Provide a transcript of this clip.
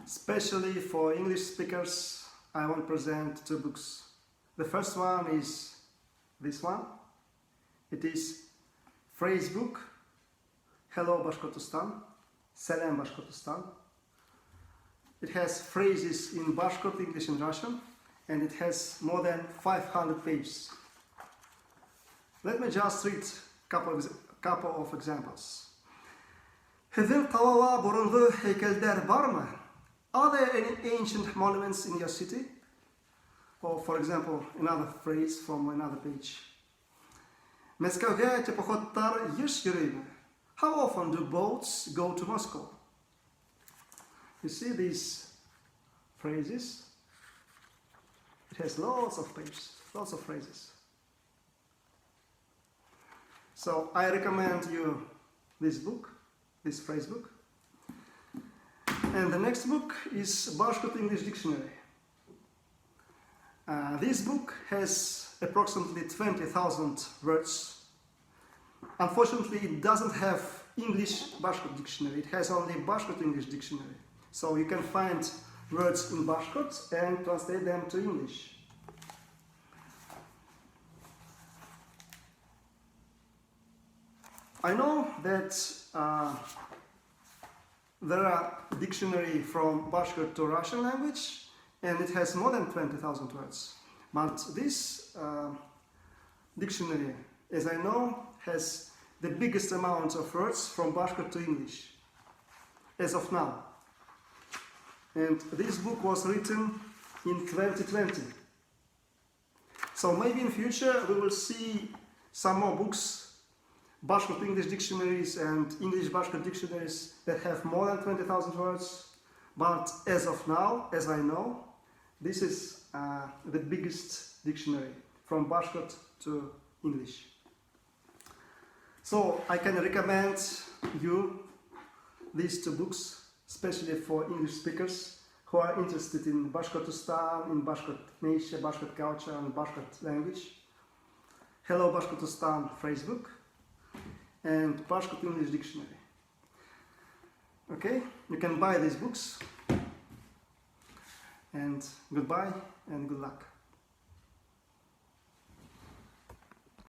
Especially for English speakers, I want to present two books. The first one is this one. It is Phrasebook, Hello Bashkortostan, Salam Bashkortostan. It has phrases in Bashkort, English and Russian, and it has more than 500 pages. Let me just read a couple of examples. Hedin Kawawa burunlu heykelder var mı? Are there any ancient monuments in your city? Or, for example, another phrase from another page. Moscowga teplokhodlar yish yuriymi? How often do boats go to Moscow? You see these phrases? It has lots of pages, lots of phrases. So I recommend you this book, this phrase book. And the next book is Bashkort English Dictionary. This book has approximately 20,000 words. Unfortunately, it doesn't have English Bashkort dictionary. It has only Bashkort English dictionary. So you can find words in Bashkort and translate them to English. I know that there are dictionary from Bashkort to Russian language, and it has more than 20,000 words. But this dictionary, as I know, has the biggest amount of words from Bashkort to English, as of now. And this book was written in 2020. So maybe in future we will see some more books, Bashkort English dictionaries and English Bashkort dictionaries that have more than 20,000 words. But as of now, as I know, this is the biggest dictionary from Bashkort to English. So I can recommend you these two books, especially for English speakers who are interested in Bashkortostan, in Bashkort nature, Bashkort culture and Bashkort language. Hello Bashkortostan Phrasebook and Bashkort English Dictionary. Okay, you can buy these books. And goodbye and good luck.